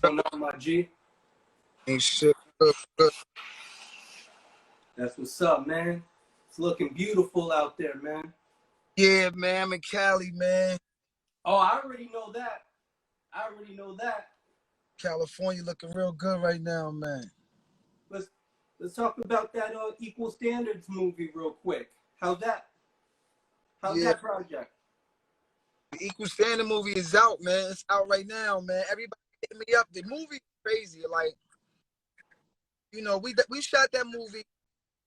going on, my G? Ain't shit. Good, good. That's what's up, man. It's looking beautiful out there, man. Yeah, man. I'm in Cali, man. Oh, I already know that. California looking real good right now, man. Let's talk about that Equal Standards movie real quick. How's that? How's Yeah, that project? the Equal Standard movie is out, man. It's out right now, man. Everybody hit me up. The movie is crazy. Like, we shot that movie.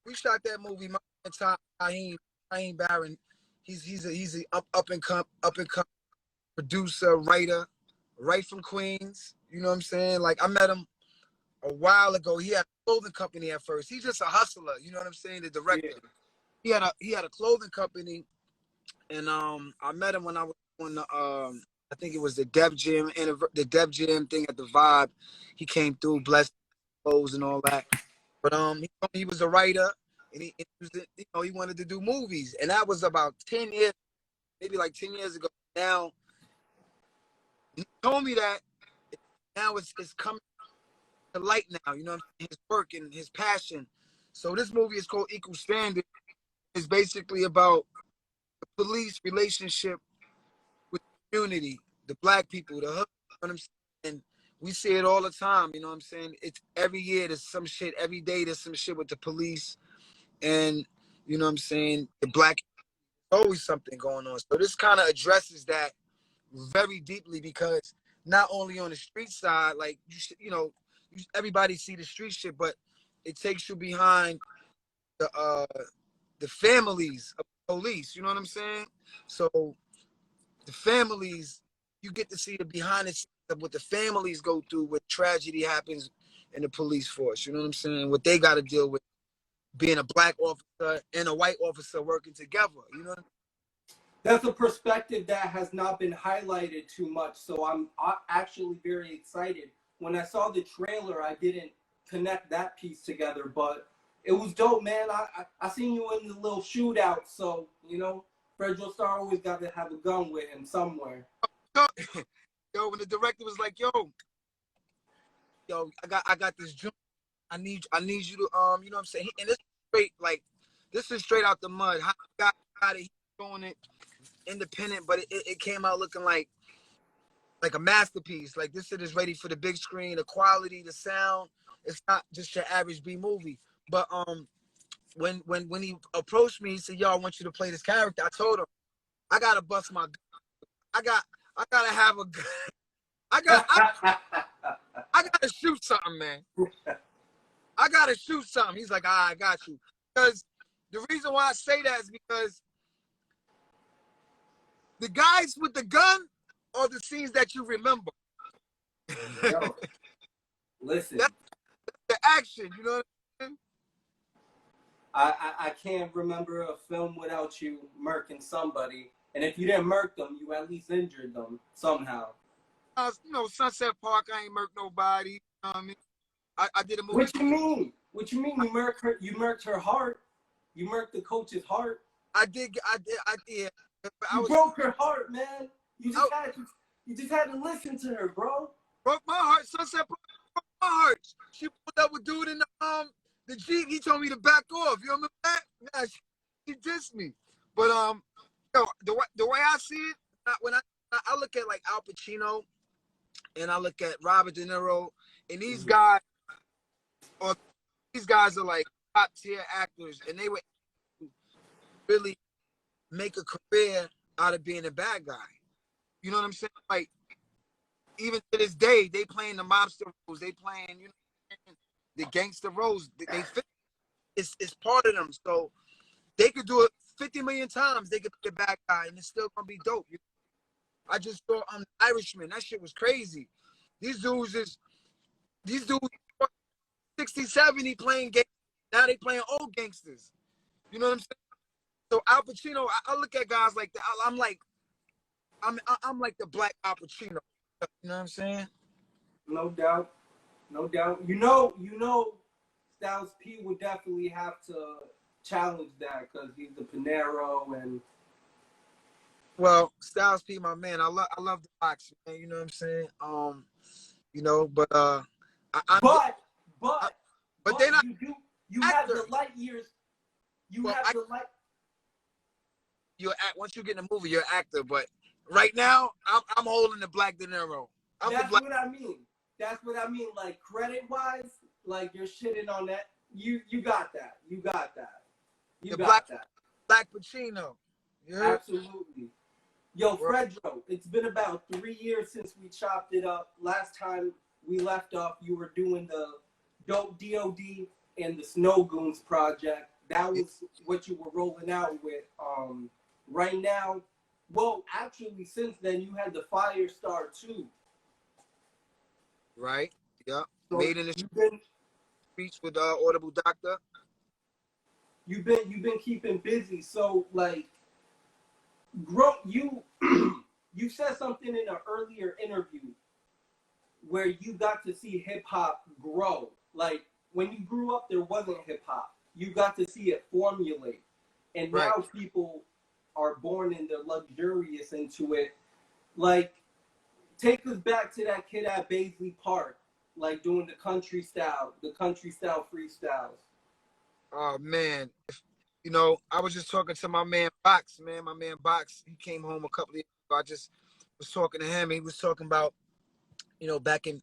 We shot that movie. My man Tahim Barron. He's a up and come producer, writer, right from Queens. You know what I'm saying? Like, I met him a while ago. He had a clothing company at first. He's just a hustler. You know what I'm saying? The director. Yeah. He had a clothing company, and I met him when I was on the I think it was the Def Jam thing at the Vibe. He came through, blessed clothes and all that. But he told me he was a writer, and he wanted to do movies, and that was about 10 years, maybe like 10 years ago. Now he told me that now it's coming to light now. You know what I'm saying? His work and his passion. So this movie is called Equal Standard. It's basically about the police relationship with the community, the black people, the hood. You know what I'm saying? And we see it all the time. You know what I'm saying? It's every year there's some shit. Every day there's some shit with the police, and you know what I'm saying. The black, always something going on. So this kind of addresses that very deeply, because not only on the street side, like everybody see the street shit, but it takes you behind the families of the police. You know what I'm saying? So the families, you get to see the behind the scenes of what the families go through when tragedy happens in the police force. You know what I'm saying? What they got to deal with, being a black officer and a white officer working together. You know what I mean? That's a perspective that has not been highlighted too much, so I'm actually very excited. When I saw the trailer, I didn't connect that piece together, but it was dope, man. I seen you in the little shootout, so Fredro Starr always got to have a gun with him somewhere. Yo, when the director was like, yo, I got this joint. I need you to you know what I'm saying? And this is straight out the mud. How got it? He's doing it independent, but it came out looking like a masterpiece. Like, this shit is ready for the big screen. The quality, the sound. It's not just your average B movie. But when he approached me, he said, "Yo, I want you to play this character." I told him, I gotta bust my. I gotta have a. I gotta shoot something, man. I gotta shoot something. He's like, I got you. Because the reason why I say that is because the guys with the gun are the scenes that you remember. Yo, listen. That's the action, you know what I mean? I can't remember a film without you murking somebody. And if you didn't murk them, you at least injured them somehow. Sunset Park, I ain't murked nobody. You know what I mean? I did a movie. What you mean? What you mean? You murked her? You murked her heart? You murked the coach's heart? I did. You broke her heart, man. You just had to listen to her, bro. Broke my heart. Sunset Park broke my heart. She pulled up with dude in the Jeep. He told me to back off. You remember that? Nah, she dissed me. But the way I see it, when I look at like Al Pacino, and I look at Robert De Niro, and these guys are like top tier actors, and they would really make a career out of being a bad guy. You know what I'm saying? Like, even to this day, they playing the mobster roles. They playing, the gangster roles. They fit. It's part of them. So they could do it 50 million times. They could be a bad guy, and it's still gonna be dope. I just saw Irishman. That shit was crazy. These dudes 60, 70 playing gangsters. Now they playing old gangsters. You know what I'm saying? So Al Pacino, I look at guys like that. I'm like the black Al Pacino. You know what I'm saying? No doubt. Styles P would definitely have to challenge that because he's the Panero and. Well, Styles P, my man, I love the box, man. You know what I'm saying? you know. But I'm But I, but but they're not you have actors. the light years. You Well, have the light. once you get in the movie, you're an actor. But right now, I'm holding the Black De Niro. I'm the That's Black. what I mean. That's what I mean. Like credit wise, like you're shitting on that. You got that. You got that. You The got that. Black Pacino. You heard? Absolutely. Yo, Well, Fredro, it's been about 3 years since we chopped it up. Last time we left off, you were doing the Dope DOD and the Snow Goons project. That was what you were rolling out with. Right now, well, actually, since then, you had the Fire Star too. right. Yeah. So Made in the you've been streets with Audible Doctor. you've been keeping busy. So like, grow you you said something in an earlier interview where you got to see hip hop grow. Like when you grew up, there wasn't hip hop. You got to see it formulate, and Right. now people are born and they're luxurious into it. Like, take us back to that kid at Baisley Park, like doing the country style freestyles. Oh man, you know, I was just talking to my man Box. Man, my man Box. He came home a couple of years ago. I just was talking to him. He was talking about, you know, back in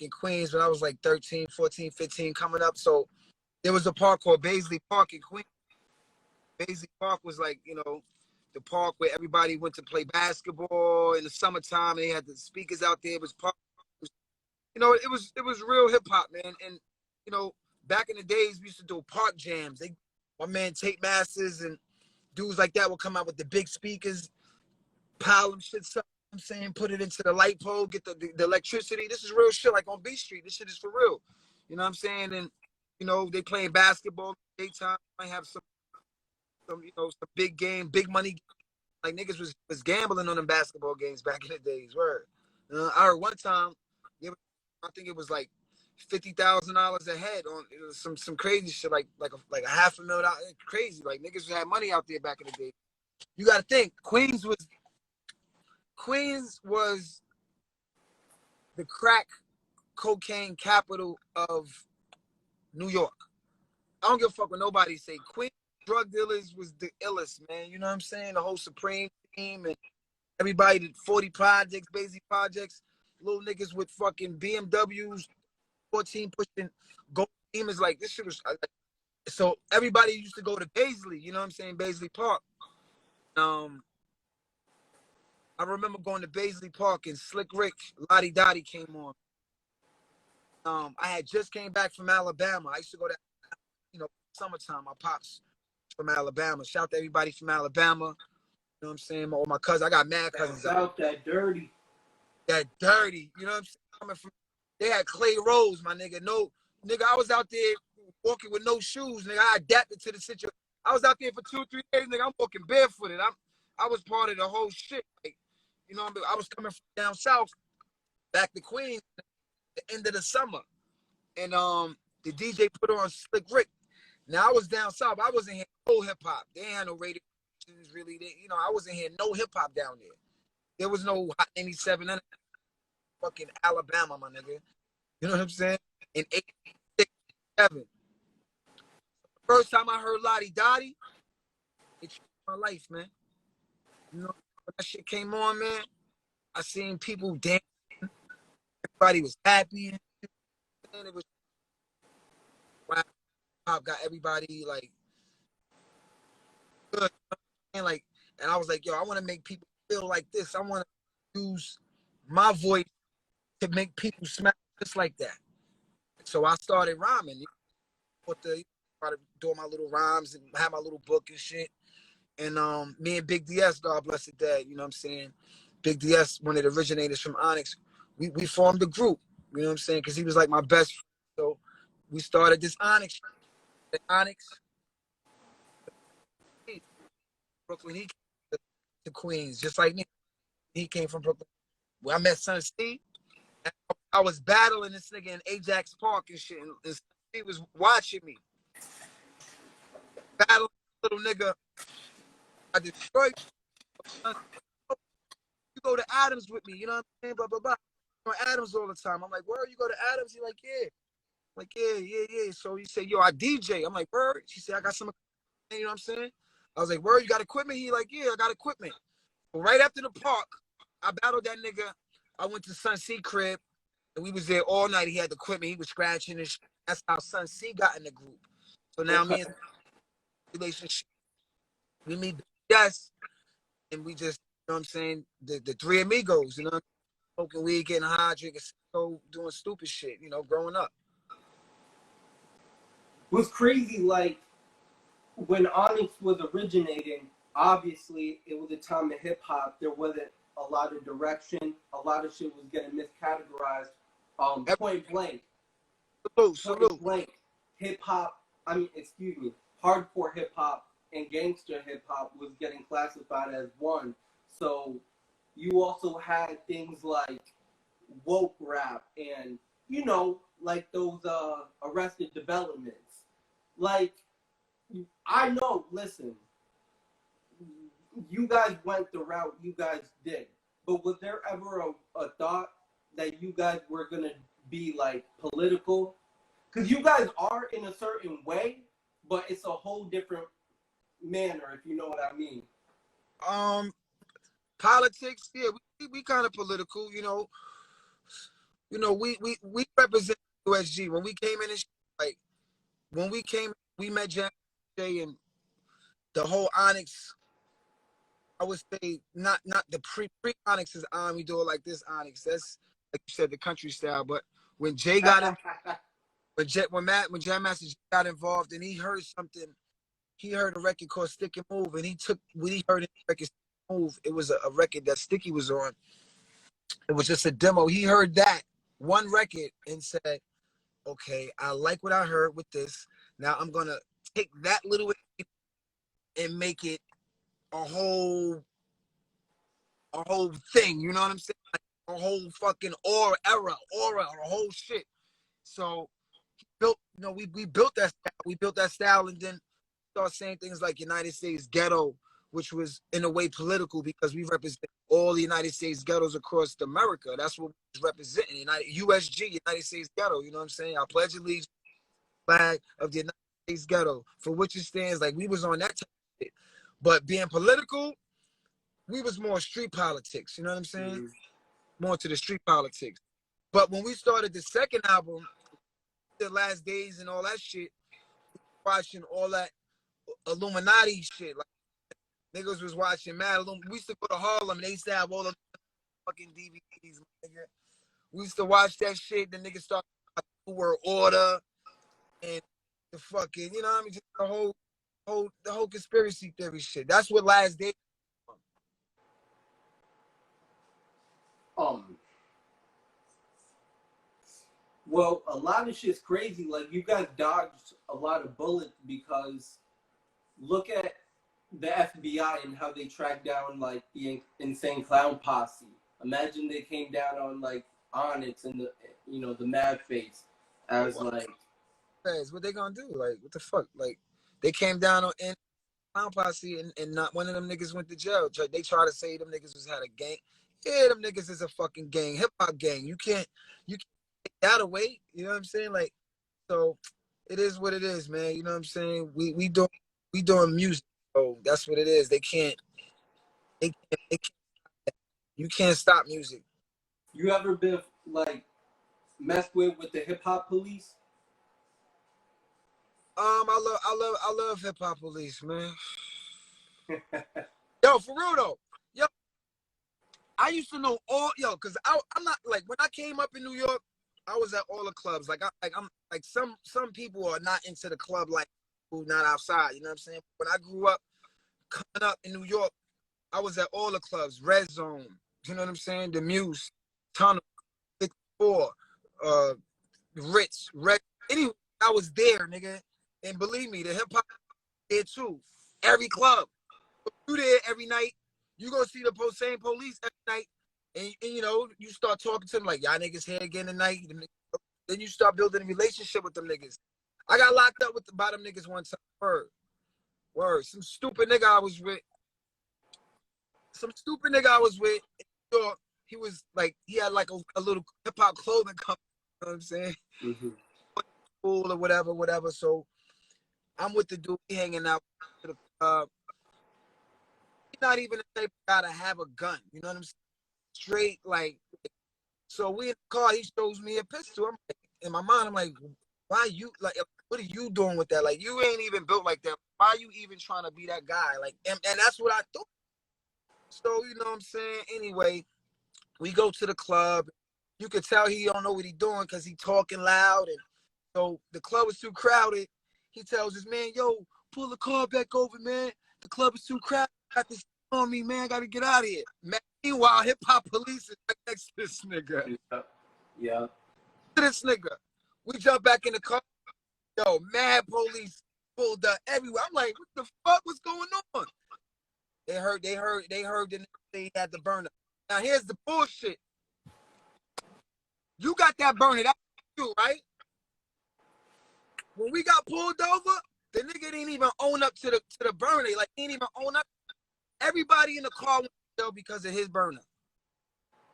Queens when I was like 13, 14, 15 coming up. So there was a park called Baisley Park in Queens. Baisley Park was like, you know, the park where everybody went to play basketball in the summertime. And they had the speakers out there. It was park. You know, it was real hip hop, man. And you know, back in the days, we used to do park jams. My man Tape Masters and dudes like that would come out with the big speakers, pile them shits up. I'm saying, put it into the light pole, get the electricity. This is real shit, like on B Street. This shit is for real. You know what I'm saying? And you know, they playing basketball daytime. Might have some you know, some big game, big money. Like niggas was gambling on them basketball games back in the days. Word. I heard one time, I think it was like $50,000 a head on some crazy shit, like a $500,000. Crazy. Like niggas had money out there back in the day. You got to think Queens was the crack cocaine capital of New York. I don't give a fuck what nobody say. Queens drug dealers was the illest, man. You know what I'm saying? The whole Supreme team and everybody did 40 projects, basic projects. Little niggas with fucking BMWs, 14 pushing gold demons. Like this shit was. So everybody used to go to Baisley. You know what I'm saying? Baisley Park. I remember going to Baisley Park and Slick Rick, Lottie Dottie came on. I had just came back from Alabama. I used to go to, you know, summertime. My pops from Alabama. Shout out to everybody from Alabama. You know what I'm saying? All my cousins. I got mad cousins. Out that dirty. That dirty. You know what I'm saying? Coming from, they had clay roads, my nigga. No, nigga, I was out there walking with no shoes, nigga. I adapted to the situation. I was out there for 2 or 3 days, nigga. I'm walking barefooted. I was part of the whole shit. Like, you know, I was coming from down south back to Queens at the end of the summer. And the DJ put on Slick Rick. Now I was down south. I wasn't hearing no hip hop. They ain't had no radio stations really. You know, I wasn't hearing no hip hop down there. There was no Hot 97 in fucking Alabama, my nigga. You know what I'm saying? In 86, 7. First time I heard Lottie Dottie, it changed my life, man. You know, when that shit came on, man, I seen people dance. Everybody was happy. And it was wow. Pop got everybody like good. And like, and I was like, yo, I want to make people feel like this. I want to use my voice to make people smile just like that. So I started rhyming. Started doing my little rhymes and have my little book and shit. And me and Big DS, God bless his dad, you know what I'm saying? Big DS, one of the originators from Onyx, we formed a group, you know what I'm saying? Because he was like my best friend. So we started this Onyx. Onyx, Brooklyn, he came to Queens, just like me. He came from Brooklyn. Well, I met Son Steve. I was battling this nigga in Ajax Park and shit. And he was watching me. Battling little nigga. I destroyed you. You go to Adams with me, you know what I'm saying? Blah, blah, blah. on Adams all the time. I'm like, where you go to Adams? He like, yeah. I'm like, yeah. So he said, yo, I DJ. I'm like, word? She said, I got some, you know what I'm saying? I was like, word, you got equipment? He like, yeah, I got equipment. But right after the park, I battled that nigga. I went to Sun C crib, and we was there all night. He had the equipment. He was scratching and shit. That's how Sun C got in the group. So now Okay. me and relationship, we meet, yes, and we just, you know what I'm saying, the three amigos, you know, smoking weed, getting high, drinking, so doing stupid shit, you know, growing up. It was crazy, like, when Onyx was originating, obviously it was a time of hip hop. There wasn't a lot of direction. A lot of shit was getting miscategorized. Point blank, Salute. hip hop. Hardcore hip hop and gangster hip hop was getting classified as one. So you also had things like woke rap and like those Arrested Developments. Like I know, listen, you guys went the route you guys did, but was there ever a thought that you guys were gonna be like political? Because you guys are in a certain way, but it's a whole different manner, if you know what I mean. Politics, yeah, we kind of political, we represent USG. When we came in, like when we came, we met Jay and the whole Onyx. I would say not the pre Onyx's on. We do it like this Onyx. That's like you said, the country style. But when Jay got in, when Jam Master got involved, and he heard something, he heard a record called Stick and Move, and he took when he heard the record Stick and Move, it was a record that Sticky was on. It was just a demo. He heard that one record and said, "Okay, I like what I heard with this. Now I'm gonna take that little and make it a whole thing." You know what I'm saying? Like a whole fucking aura, a whole shit. So we built that style. We built that style, and then start saying things like United States Ghetto, which was in a way political because we represent all the United States ghettos across America. That's what we representing. USG, United States Ghetto. You know what I'm saying? I pledge allegiance to the flag of the United States Ghetto, for which it stands. Like we was on that type of shit. But being political, we was more street politics. You know what I'm saying? Mm-hmm. More to the street politics. But when we started the second album, The Last Days and all that shit, watching all that Illuminati shit, like niggas was watching Mad. We used to go to Harlem and they used to have all the fucking DVDs. Nigga. We used to watch that shit. The niggas started New World Order and the fucking, you know what I mean? Just the whole conspiracy theory shit. That's what Last Day. Well, a lot of shit's crazy. Like you guys dodged a lot of bullets because look at the FBI and how they tracked down like the Insane Clown Posse. Imagine they came down on like Onyx and the Mad Face as like. What they gonna do? Like what the fuck? Like they came down on Clown Posse and not one of them niggas went to jail. They try to say them niggas had a gang. Yeah, them niggas is a fucking gang, hip hop gang. You can't take that away. You know what I'm saying? Like, so it is what it is, man. You know what I'm saying? We doing music, so that's what it is. They can't. You can't stop music. You ever been like messed with the hip hop police? I love hip hop police, man. Yo, for real though. Yo, I used to know cause I'm not like when I came up in New York, I was at all the clubs. I'm like some people are not into the club like who not outside. You know what I'm saying? When I grew up, coming up in New York, I was at all the clubs. Red Zone. You know what I'm saying? The Muse, Tunnel, 54, Ritz, Red. Anyway, I was there, nigga. And believe me, the hip hop there too. Every club. You there every night. You gonna see the same police every night. And you start talking to them like, y'all niggas here again tonight. Then you start building a relationship with them niggas. I got locked up with the bottom niggas one time. Word. Some stupid nigga I was with in New York. he was like, he had like a little hip hop clothing company. You know what I'm saying? Mm-hmm. School or whatever. So I'm with the dude, he hanging out to the club. He's not even the type of guy to have a gun. You know what I'm saying? Straight like. So we in the car. He shows me a pistol. I'm like, in my mind, I'm like, why you like? What are you doing with that? Like, you ain't even built like that. Why are you even trying to be that guy? Like, and that's what I thought. So you know what I'm saying? Anyway, we go to the club. You could tell he don't know what he doing because he talking loud, and so the club was too crowded. He tells his man, "Yo, pull the car back over, man. The club is too crowded. Got this on me, man. Got to get out of here." Man, meanwhile, hip hop police is right next to this nigga. Yeah. To this nigga, we jump back in the car. Yo, mad police pulled up everywhere. I'm like, what the fuck was going on? They heard the nigga say he had the burner. Now here's the bullshit. You got that burner, that's you, right? When we got pulled over, the nigga didn't even own up to the burner. Like, he didn't even own up. Everybody in the car went to jail because of his burner.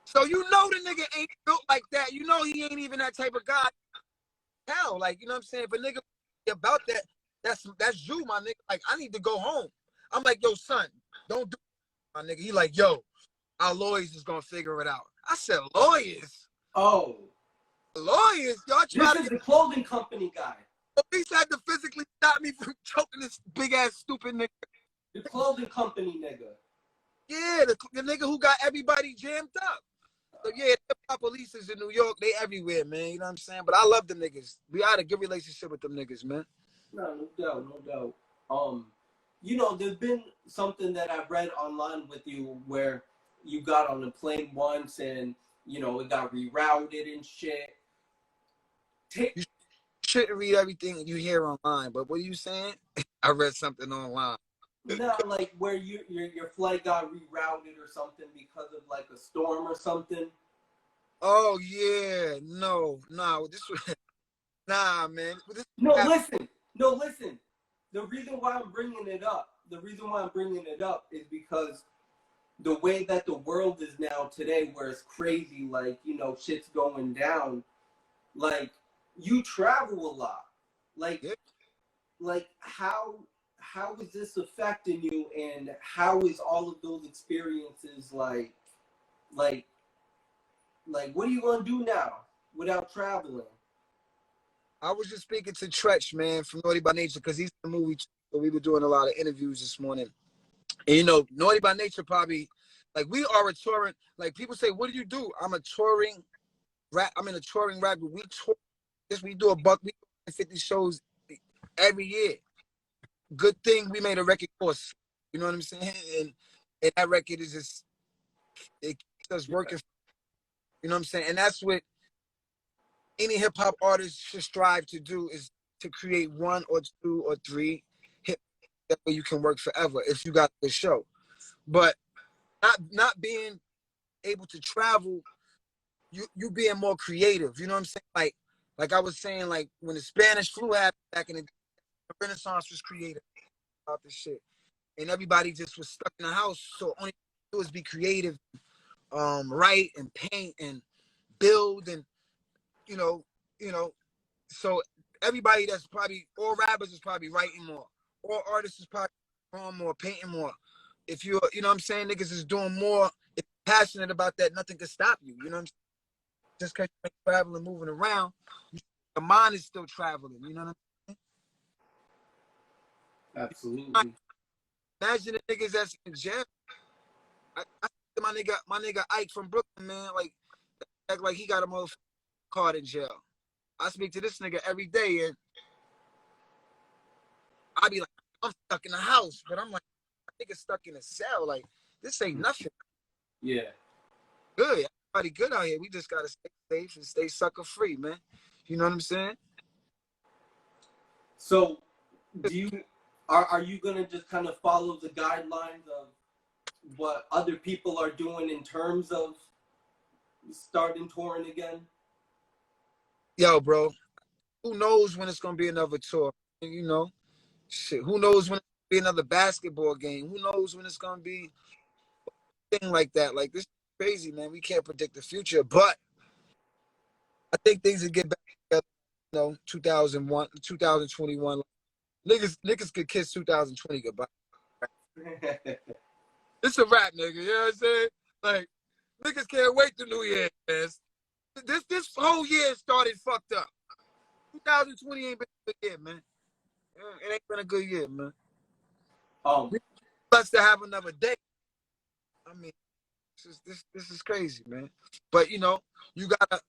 So you know the nigga ain't built like that. You know he ain't even that type of guy. Hell, like, you know what I'm saying? If a nigga about that, that's you, my nigga. Like, I need to go home. I'm like, yo, son, don't do it, my nigga. He like, yo, our lawyers is gonna figure it out. I said, lawyers? Oh. Lawyers? Y'all try This is the clothing company guy. Police had to physically stop me from choking this big ass stupid nigga. The clothing company nigga. Yeah, the nigga who got everybody jammed up. So yeah, the police is in New York. They everywhere, man. You know what I'm saying? But I love them niggas. We had a good relationship with them niggas, man. No doubt. You know, there's been something that I've read online with you where you got on the plane once and, you know, it got rerouted and shit. You shouldn't read everything you hear online, but what are you saying? I read something online. No, like where your flight got rerouted or something because of like a storm or something. Oh yeah, no, this was nah, man. No, listen. The reason why I'm bringing it up is because the way that the world is now today, where it's crazy, like, you know, shit's going down. Like, you travel a lot. Like, yeah. like how is this affecting you, and how is all of those experiences like what are you gonna do now without traveling? I was just speaking to Tretch, man, from Naughty by Nature, because he's in the movie. So we were doing a lot of interviews this morning. And, you know, Naughty by Nature probably, like, we are a touring, like, people say, what do you do? I'm a touring rap. I'm in a touring rap group. We tour this, we do 50 shows every year. Good thing we made a record course. You know what I'm saying? And that record is just, it keeps us working. You know what I'm saying? And that's what any hip hop artist should strive to do, is to create one or two or three hit that way you can work forever if you got the show. But not being able to travel, you being more creative. You know what I'm saying? Like I was saying, like when the Spanish flu happened back in the Renaissance was creative about this shit, and everybody just was stuck in the house. So only do is be creative, write and paint and build, and you know. So everybody that's probably, all rappers is probably writing more, all artists is probably drawing more, painting more. If you know what I'm saying, niggas is doing more. If you're passionate about that, nothing can stop you. You know what I'm saying? Just because you're traveling, moving around, the mind is still traveling. You know what I'm saying? Absolutely. Imagine the niggas that's in jail. I my nigga Ike from Brooklyn, man, act like he got a motherfucking card in jail. I speak to this nigga every day, and I be like, I'm stuck in the house, but I'm like, nigga stuck in a cell. Like, this ain't nothing. Yeah. Good. Everybody good out here. We just gotta stay safe and stay sucker free, man. You know what I'm saying? So, are you gonna just kind of follow the guidelines of what other people are doing in terms of starting touring again? Yo, bro, who knows when it's gonna be another tour? You know, shit. Who knows when it's gonna be another basketball game? Who knows when it's gonna be a thing like that? Like this crazy, man. We can't predict the future, but I think things will get back together. 2001, 2021. Niggas could kiss 2020 goodbye. It's a wrap, nigga. You know what I'm saying? Like, niggas can't wait to New Year, man. This whole year started fucked up. 2020 ain't been a good year, man. It ain't been a good year, man. We blessed to have another day. I mean, this is crazy, man. But you gotta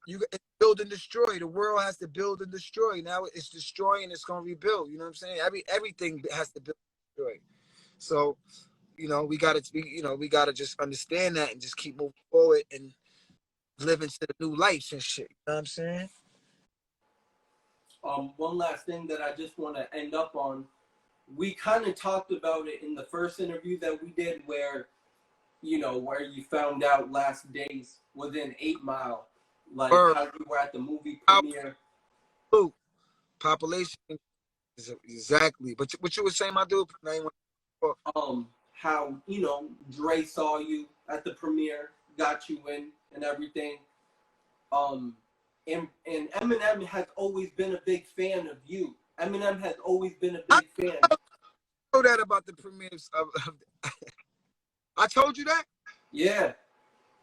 build and destroy. The world has to build and destroy. Now it's destroying, it's gonna rebuild. You know what I'm saying? Everything has to build and destroy. So, we gotta just understand that and just keep moving forward and live into the new life and shit. You know what I'm saying? One last thing that I just want to end up on. We kind of talked about it in the first interview that we did where you found out last days within 8 Mile, like how you were at the movie premiere. Population, exactly. But what you were saying, my dude? How, Dre saw you at the premiere, got you in and everything. And Eminem has always been a big fan of you. Eminem has always been a big fan. I know that about the premieres of I told you that? Yeah.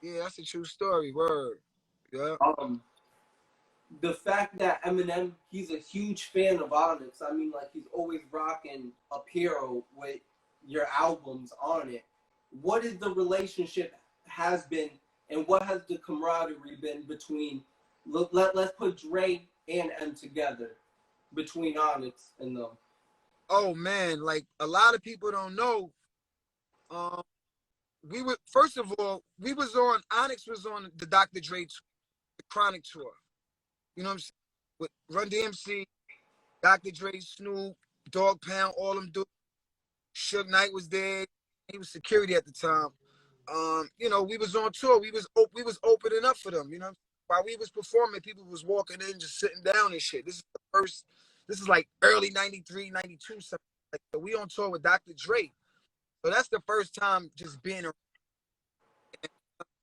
Yeah, that's a true story. Word. Yeah. The fact that Eminem, he's a huge fan of Onyx. I mean, like, he's always rocking Apiro with your albums on it. What is the relationship has been, and what has the camaraderie been between, let's put Dre and M together, between Onyx and them? Oh, man, like, a lot of people don't know. First of all, Onyx was on the Dr. Dre tour, the Chronic tour. You know what I'm saying? With Run DMC, Dr. Dre, Snoop, Dog Pound, all them dudes. Suge Knight was there. He was security at the time. We was on tour. We was opening up for them. While we was performing, people was walking in, just sitting down and shit. This is like early 93, 92, something like that. We on tour with Dr. Dre. So that's the first time just being around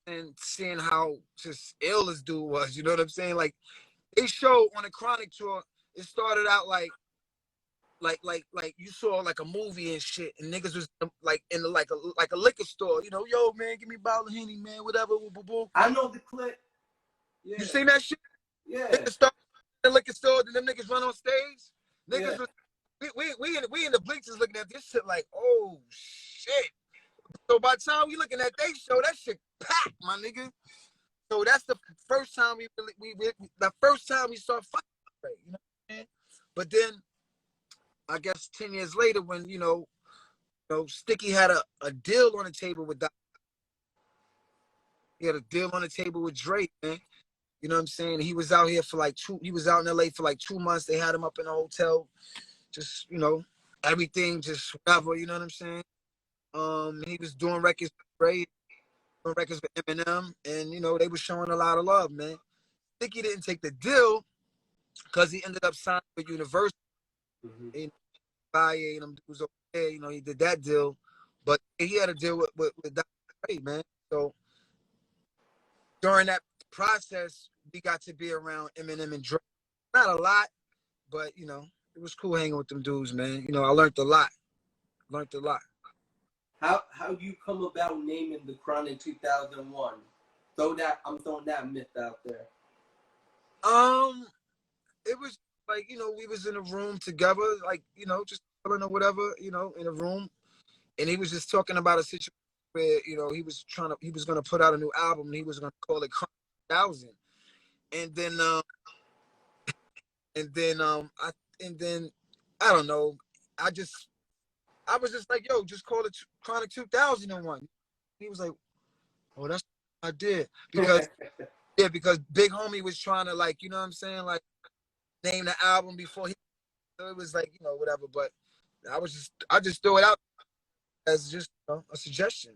and seeing how just ill this dude was. You know what I'm saying? Like, they showed on the Chronic tour, it started out like you saw like a movie and shit, and niggas was like in like a liquor store, yo man, give me a bottle of Henny, man, whatever. Boo, boo. I know the clip. Yeah. You seen that shit? Yeah. Niggas start in the liquor store, then them niggas run on stage. Niggas yeah. we in the bleachers looking at this shit like, oh shit. So by the time we looking at they show, that shit packed, my nigga. So that's the first time we saw fucking, you know what I'm saying? But then I guess 10 years later, when Sticky had a deal on the table with Doc. He had a deal on the table with Drake, man. You know what I'm saying? He was out here for he was out in LA for like 2 months. They had him up in a hotel, just everything, just whatever. You know what I'm saying? He was doing records with Reyes, doing records with Eminem, and they were showing a lot of love, man. Sticky didn't take the deal because he ended up signing with Universal. Mm-hmm. Valle and them dudes over there, he did that deal, but he had a deal with Dr. Dre, man. So during that process, we got to be around Eminem and Dre. Not a lot, but it was cool hanging with them dudes, man. I learned a lot. How you come about naming the Chronic 2001? I'm throwing that myth out there. It was like, we was in a room together, like, just chilling or whatever, in a room. And he was just talking about a situation where, he was going to put out a new album and he was going to call it Chronic 2000. And then I don't know. I was just like, yo, just call it Chronic 2001. He was like, oh, that's what I did. Because Big Homie was trying to, like, you know what I'm saying? Like, name the album before he, so it was like, whatever. But I just threw it out as just a suggestion.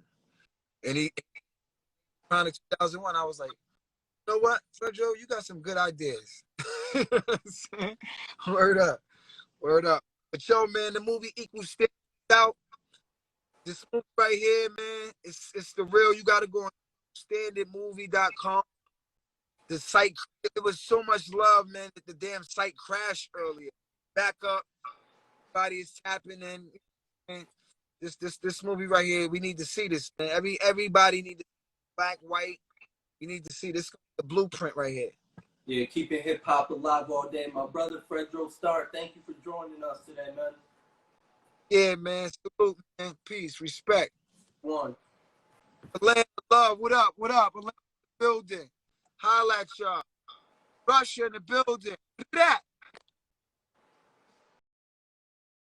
And he, Chronic 2001, I was like, you know what, Fredro, you got some good ideas. Word up. But yo, man, the movie Equal Stage out. This movie right here, man, it's the real. You gotta go standardmovie.com. The site, there was so much love, man, that the damn site crashed earlier. Back up, everybody is tapping in. Man, this movie right here, we need to see this, man. Everybody need to, black, white, we need to see this, the blueprint right here. Yeah, keeping hip hop alive all day. My brother Fredro Starr, thank you for joining us today, man. Yeah, man. Salute, man. Peace, respect. One. Land of love. What up? What up? Atlanta in the building. Holla at y'all. Russia in the building. Look at that.